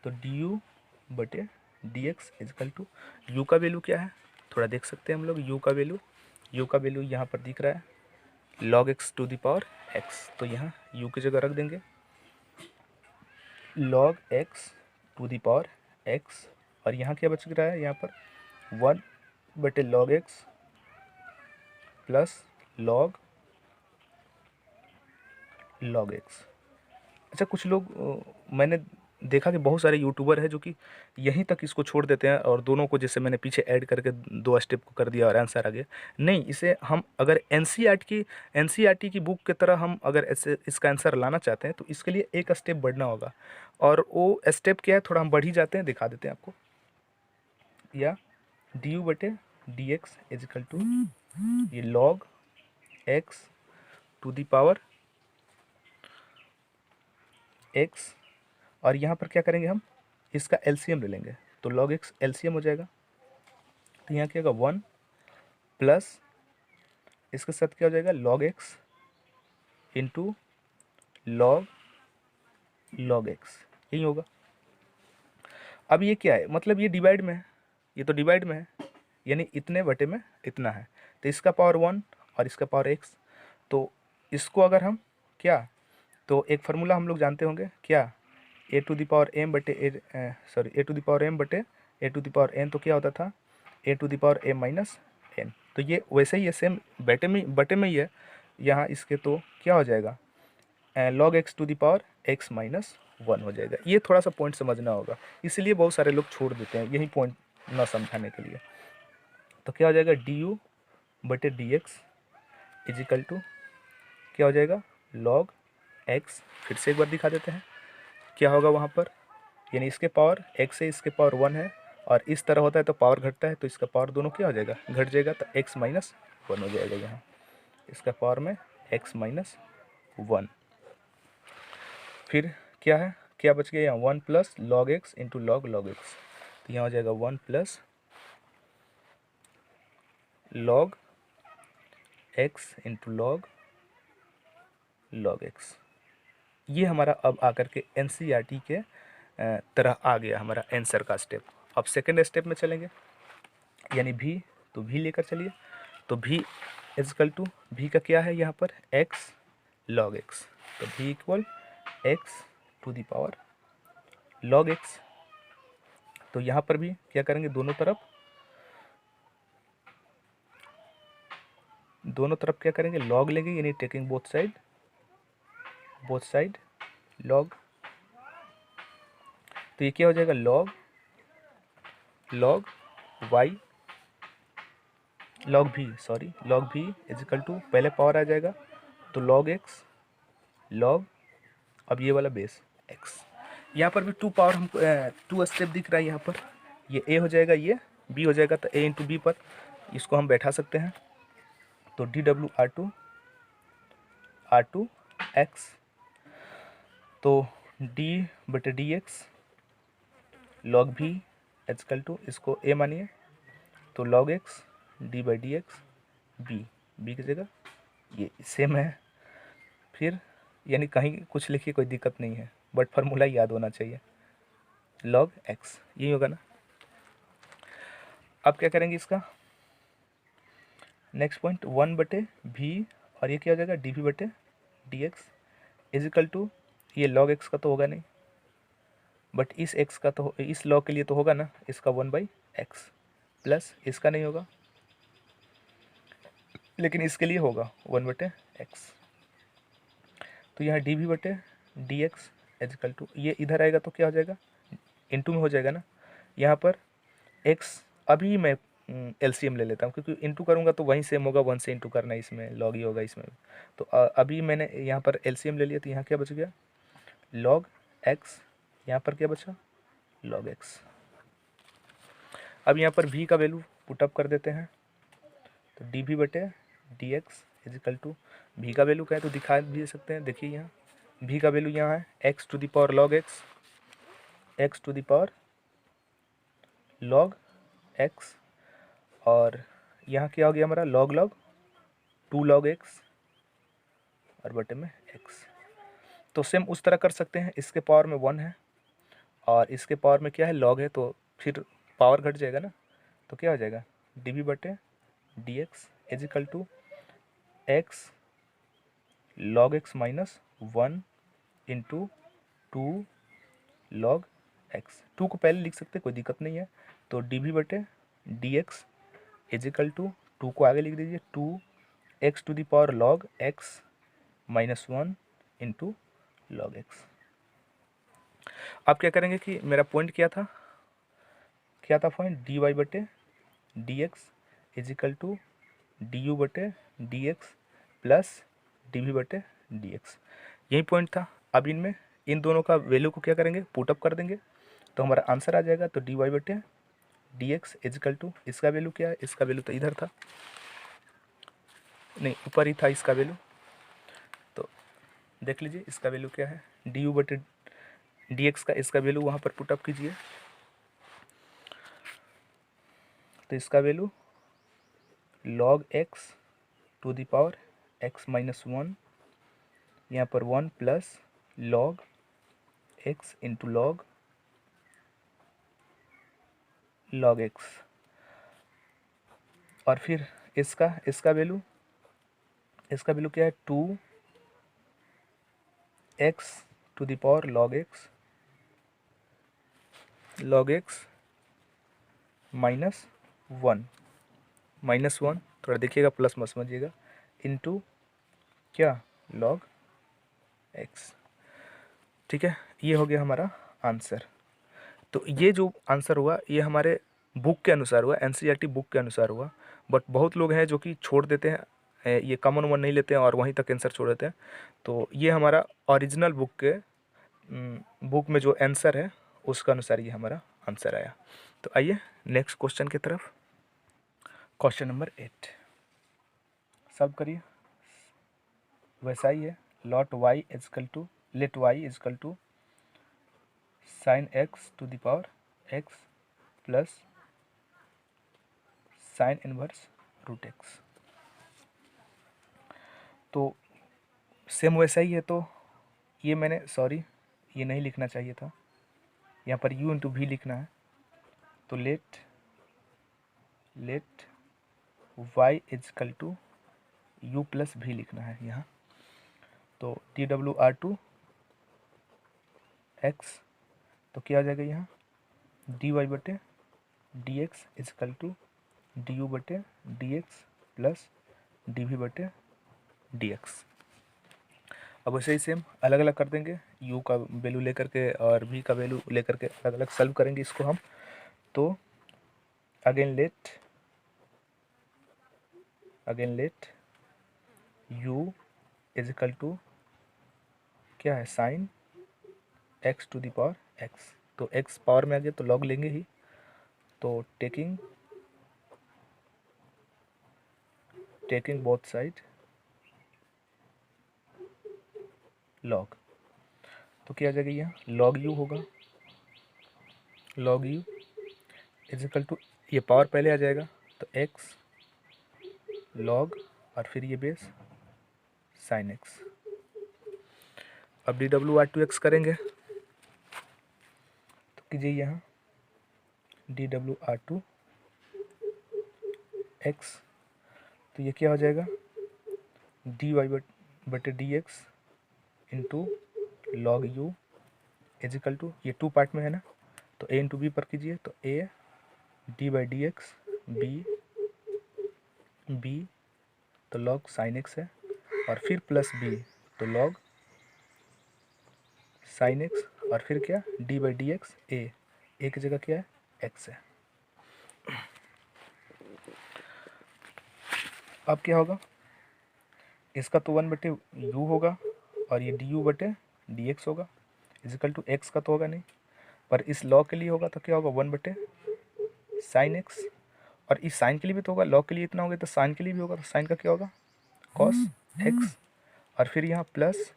तो डी यू बटे d x equal to, u का वैल्यू क्या है थोड़ा देख सकते हैं हम लोग, यू का वैल्यू यहाँ पर दिख रहा है log x to the power x, तो यहाँ u की जगह रख देंगे log x to the power x, और यहाँ क्या बच रहा है, यहाँ पर 1 बटे log x plus log x। अच्छा, कुछ लोग मैंने देखा कि बहुत सारे यूट्यूबर है जो कि यहीं तक इसको छोड़ देते हैं और दोनों को जैसे मैंने पीछे ऐड करके 2 स्टेप को कर दिया और आंसर आ गया। नहीं, इसे हम अगर एनसीईआरटी की बुक की तरह हम अगर ऐसे इसका आंसर लाना चाहते हैं तो इसके लिए एक स्टेप बढ़ना होगा, और वो स्टेप क्या है थोड़ा हम बढ़ ही जाते हैं, दिखा देते हैं आपको। या डी यू बटे डी एक्स इजिकल टू ये log x to the power x, और यहाँ पर क्या करेंगे हम, इसका एलसीएम ले लेंगे, तो log x एलसीएम हो जाएगा, तो यहाँ क्या होगा 1 प्लस इसके साथ क्या हो जाएगा log x into log x, यही होगा। अब ये क्या है, मतलब ये डिवाइड में है, ये तो डिवाइड में है, यानी इतने बटे में इतना है, तो इसका पावर 1 और इसका पावर x, तो इसको अगर हम क्या, तो एक फार्मूला हम लोग जानते होंगे क्या, a to the power m बटे a to the power m बटे a to the power n, तो क्या होता था a to the power m minus n, तो ये वैसे ही है, सेम बटे में ही है यहाँ इसके, तो क्या हो जाएगा log x to the power x minus 1 हो जाएगा। ये थोड़ा सा पॉइंट समझना होगा, इसलिए बहुत सारे लोग छोड़ देते हैं यही पॉइंट ना समझाने के लिए। तो क्या हो जाएगा डी यू बटे डी एक्स इजिकल टू क्या हो जाएगा log x, फिर से एक बार दिखा देते हैं क्या होगा वहाँ पर, यानी इसके पावर x है, इसके पावर 1 है, और इस तरह होता है तो पावर घटता है, तो इसका पावर दोनों क्या हो जाएगा, घट जाएगा, तो x माइनस 1 हो जाएगा यहाँ, इसका पावर में x माइनस 1। फिर क्या है, क्या बच गया यहाँ 1 plus log x into log x, तो यहाँ हो जाएगा 1 plus log x into log x। ये हमारा अब आकर के एनसीईआरटी के तरह आ गया हमारा आंसर का स्टेप। अब सेकेंड स्टेप में चलेंगे, यानी भी, तो भी लेकर चलिए, तो भी इजकल टू भी का क्या है यहाँ पर x log x, तो भी equal x to the power log x। तो यहाँ पर भी क्या करेंगे, दोनों तरफ क्या करेंगे, log लेंगे, यानी टेकिंग बोथ साइड log। तो ये क्या हो जाएगा, log y log v is equal to, पहले पावर आ जाएगा तो log x log, अब ये वाला बेस x। यहाँ पर भी टू पावर हमको 2 स्टेप दिख रहा है यहाँ पर, ये a हो जाएगा, ये b हो जाएगा, तो a इंटू बी पर इसको हम बैठा सकते हैं। तो dw r2 x, तो d बटे d x log v equal to, इसको a मानिए, तो log x d by d x b की जगह ये सेम है। फिर यानी कहीं कुछ लिखिए, कोई दिक्कत नहीं है, बट फार्मूला याद होना चाहिए, log x यही होगा ना। अब क्या करेंगे इसका नेक्स्ट पॉइंट, 1 बटे v, और ये क्या हो जाएगा डी वी बटे डी एक्स इजिकल टू, ये log x का तो होगा नहीं, बट इस x का तो, इस log के लिए तो होगा ना, इसका 1/x प्लस इसका नहीं होगा, लेकिन इसके लिए होगा 1/x। तो यहाँ डी वी बटे डी एक्स एजिकल टू, ये इधर आएगा तो क्या हो जाएगा, इंटू में हो जाएगा ना। यहाँ पर x, अभी मैं एलसीएम ले लेता हूँ, क्योंकि इंटू करूँगा तो वहीं सेम होगा, 1 से इंटू करना है, इसमें लॉग ही होगा इसमें। तो अभी मैंने यहाँ पर एलसीएम ले लिया, तो यहाँ क्या बच गया, log x, यहाँ पर क्या बचा, log x। अब यहाँ पर v का वैल्यू पुटअप कर देते हैं, तो डी वी बटे d x equal to, v का वैल्यू क्या है तो दिखा भी सकते हैं, देखिए यहाँ v का वैल्यू यहाँ है x to the power log x to the power log x, और यहाँ क्या हो गया हमारा log 2 log x, और बटे में x। तो सेम उस तरह कर सकते हैं, इसके पावर में 1 है और इसके पावर में क्या है, log है, तो फिर पावर घट जाएगा ना, तो क्या हो जाएगा डी वी बटे d x equal to x log x minus 1 into 2 log x। 2 को पहले लिख सकते, कोई दिक्कत नहीं है, तो डी वी बटे डी एक्स इजिकल टू 2 को आगे लिख दीजिए, 2x to the power log x minus 1 into log x। अब क्या करेंगे कि मेरा पॉइंट क्या था पॉइंट, डी वाई बटे d x equal to d u बटे d x plus d v बटे डी एक्स, यही पॉइंट था। अब इनमें इन दोनों का वैल्यू को क्या करेंगे, पुटअप कर देंगे, तो हमारा आंसर आ जाएगा। तो डी वाई बटे डी एक्स इजिकल टू, इसका वैल्यू क्या है, इसका वैल्यू तो इधर था, नहीं ऊपर ही था इसका वैल्यू, तो देख लीजिए इसका वैल्यू क्या है, डी यू बटे डी एक्स का, इसका वैल्यू वहाँ पर पुटअप कीजिए, तो इसका value log x to the power x minus 1, यहाँ पर 1 plus log x into log x, और फिर इसका वैल्यू क्या है, 2x to the power log x minus one, थोड़ा देखिएगा प्लस मत समझिएगा, इंटू क्या log x। ठीक है, ये हो गया हमारा आंसर। तो ये जो आंसर हुआ ये हमारे बुक के अनुसार हुआ, एनसीईआरटी बुक के अनुसार हुआ, बट बहुत लोग हैं जो कि छोड़ देते हैं, ये कॉमन वन नहीं लेते हैं और वहीं तक आंसर छोड़ देते हैं। तो ये हमारा ओरिजिनल बुक में जो आंसर है उसका अनुसार ये हमारा आंसर आया। तो आइए नेक्स्ट क्वेश्चन की तरफ। क्वेश्चन नंबर 8 सब करिए, वैसा ही है, let y equal to sine x to the power x plus sine inverse root x। तो सेम वैसा ही है, तो ये मैंने ये नहीं लिखना चाहिए था, यहाँ पर u इंटू वी लिखना है, तो let y equal to u plus v लिखना है यहाँ। तो dw r2 x, तो क्या आ जाएगा यहाँ डी वाई बटे d x equal to d u बटे d x plus d v बटे डी एक्स। अब वैसे ही सेम अलग अलग कर देंगे, u का वैल्यू लेकर के और v का वैल्यू लेकर के अलग अलग सॉल्व करेंगे इसको हम। तो again let u is equal to क्या है sine x to the power x। तो x पावर में आ गया तो लॉग लेंगे ही, तो टेकिंग बोथ साइड लॉग। तो क्या आ जाएगा यहाँ लॉग u होगा, log u is equal to ये पावर पहले आ जाएगा तो x लॉग और फिर ये बेस साइन x। अब dw/2x करेंगे तो कीजिए यहाँ dw/2x, तो ये क्या हो जाएगा dy बटे dx into log u is equal to ये 2 पार्ट में है ना, तो a इंटू बी पर कीजिए तो a d/dx b तो लॉग साइन x है और फिर प्लस b तो लॉग साइन x और फिर क्या d/dx a की जगह क्या है x है। अब क्या होगा इसका तो 1 बटे u होगा और ये du बटे dx होगा इजिकल टू x का तो होगा नहीं, पर इस लॉग के लिए होगा तो क्या होगा 1 बटे साइन x, और इस साइन के लिए भी तो होगा, लॉग के लिए इतना होगा तो साइन के लिए भी होगा, तो साइन का क्या होगा कॉस x और फिर यहाँ प्लस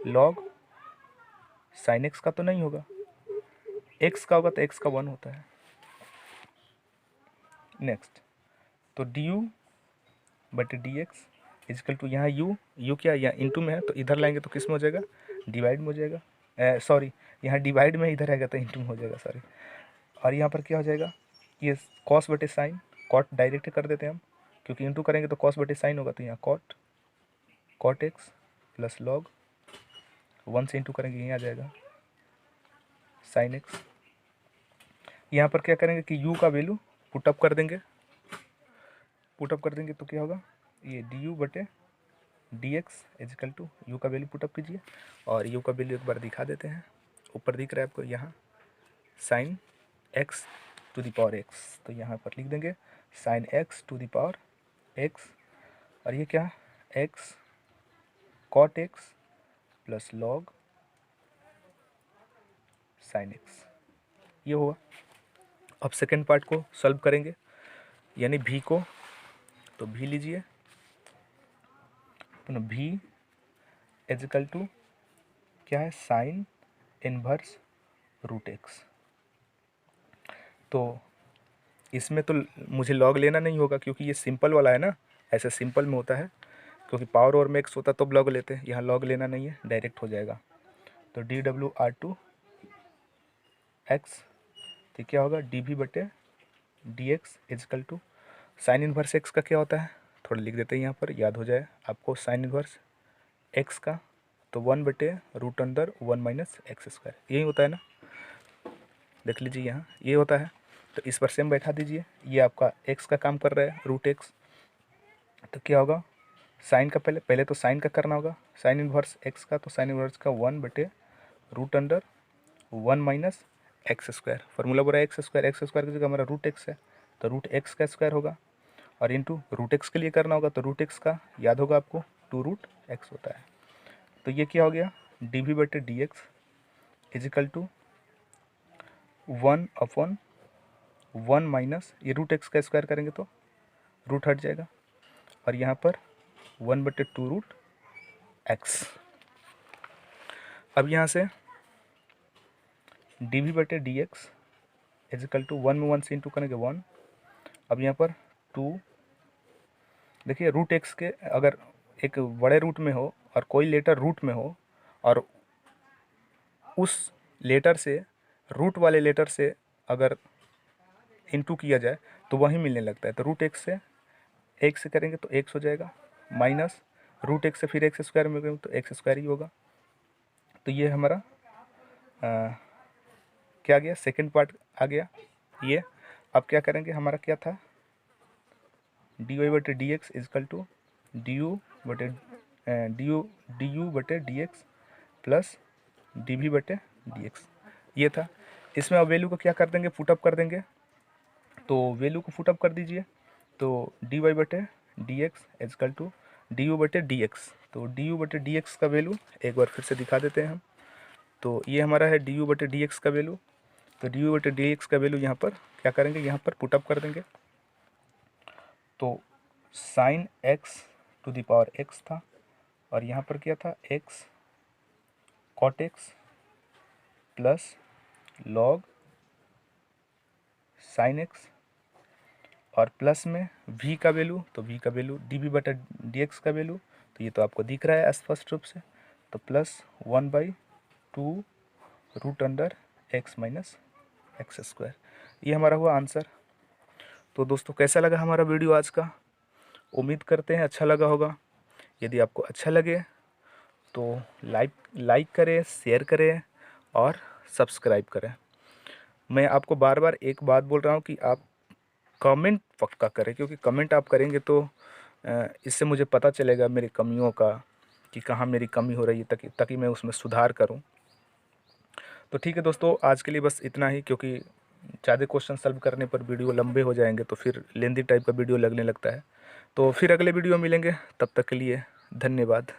लॉग साइन x का तो नहीं होगा, x का होगा तो x का 1 होता है। नेक्स्ट तो du बटे डी एक्स इजकल टू यहाँ u क्या यहाँ इंटू में है तो इधर लाएंगे तो किस में हो जाएगा डिवाइड में हो जाएगा, सॉरी यहाँ डिवाइड में इधर आएगा तो इंटू में हो जाएगा सॉरी। और यहाँ पर क्या हो जाएगा ये कॉस बटे साइन, कॉट डायरेक्ट कर देते हैं हम क्योंकि इंटू करेंगे तो कॉस बटे साइन होगा, तो यहाँ कॉट एक्स प्लस लॉग 1 से इंटू करेंगे यहीं आ जाएगा साइन एक्स। यहाँ पर क्या करेंगे कि u का वैल्यू पुटअप कर देंगे, तो क्या होगा ये डी यू बटे d x equal to u का वैल्यू पुटअप कीजिए और यू का वैल्यू एक बार दिखा देते हैं, ऊपर दिख रहा है आपको यहाँ sine x to the power x, तो यहाँ पर लिख देंगे sine x to the power x और ये क्या x cot x plus log sine x, ये हुआ। अब सेकेंड पार्ट को सॉल्व करेंगे यानी भी को, तो भी लीजिए तो भी इजिकल टू क्या है साइन इनवर्स रूट एक्स। तो इसमें तो मुझे लॉग लेना नहीं होगा क्योंकि ये सिंपल वाला है ना, ऐसे सिंपल में होता है क्योंकि पावर और में एक्स होता तब लॉग लेते हैं, यहाँ लॉग लेना नहीं है डायरेक्ट हो जाएगा। तो dw/2 एक्स तो क्या होगा dv बटे dx equal to sine inverse x का क्या होता है थोड़ा लिख देते हैं यहाँ पर याद हो जाए आपको, साइन इनवर्स एक्स का तो 1 बटे रूट अंदर 1 माइनस एक्स स्क्वायर यही होता है ना, देख लीजिए यहाँ ये होता है। तो इस पर सेम बैठा दीजिए, ये आपका एक्स का काम कर रहा है रूट एक्स, तो क्या होगा साइन का पहले तो साइन का करना होगा, साइन इनवर्स एक्स का तो साइन इनवर्स का 1 बटे root under 1 minus x square, formula बोला एक्स स्क्वायर की जगह हमारा रूट एक्स है तो रूट एक्स का स्क्वायर होगा और इंटू रूट एक्स के लिए करना होगा तो रूट एक्स का याद होगा आपको 2 रूट एक्स होता है। तो ये क्या हो गया डी वी बटे d x equal to 1/1 minus ये रूट एक्स का स्क्वायर करेंगे तो रूट हट जाएगा और यहाँ पर 1 बटे 2 रूट एक्स। अब यहाँ से डी वी बटे डी एक्स इजिकल टू 1 में 1 से इंटू करेंगे 1, अब यहाँ पर 2 देखिए रूट एक्स के अगर एक बड़े रूट में हो और कोई लेटर रूट में हो और उस लेटर से रूट वाले लेटर से अगर इंटू किया जाए तो वही मिलने लगता है, तो रूट एक्स से एक्स से करेंगे तो एक्स हो जाएगा माइनस रूट एक्स से फिर एक्स स्क्वायर में करेंगे तो एक्स स्क्वायर ही होगा। तो ये हमारा क्या गया, सेकंड पार्ट आ गया ये। अब क्या करेंगे, हमारा क्या था, डी वाई बटे d x equal to d u बटे d x plus d v बटे डी एक्स, ये था। इसमें अब वैल्यू को क्या कर देंगे, पुटअप कर देंगे। तो वैल्यू को पुटअप कर दीजिए, तो डी वाई बटे d x equal to d u बटे डी एक्स। तो डी यू बटे डी एक्स का वैल्यू एक बार फिर से दिखा देते हैं हम। तो ये हमारा है डी यू बटे डी एक्स का वैल्यू। तो डी यू बटे डी एक्स का वैल्यू यहाँ पर क्या करेंगे, यहाँ पर पुटअप कर देंगे। तो sine x to the power x था, और यहाँ पर क्या था, x cot x plus log sine x, और प्लस में v का वैल्यू, तो v का वैल्यू डी वी बटा डी एक्स का वैल्यू, तो ये तो आपको दिख रहा है स्पष्ट रूप से। तो plus 1/2 root under x minus x square, ये हमारा हुआ आंसर। तो दोस्तों कैसा लगा हमारा वीडियो आज का, उम्मीद करते हैं अच्छा लगा होगा। यदि आपको अच्छा लगे तो लाइक करें, शेयर करें और सब्सक्राइब करें। मैं आपको बार बार एक बात बोल रहा हूँ कि आप कमेंट पक्का करें, क्योंकि कमेंट आप करेंगे तो इससे मुझे पता चलेगा मेरी कमियों का, कि कहाँ मेरी कमी हो रही है, ताकि मैं उसमें सुधार करूं। तो ठीक है दोस्तों, आज के लिए बस इतना ही, क्योंकि ज़्यादा क्वेश्चन सॉल्व करने पर वीडियो लंबे हो जाएंगे, तो फिर लेंदी टाइप का वीडियो लगने लगता है। तो फिर अगले वीडियो मिलेंगे, तब तक के लिए धन्यवाद।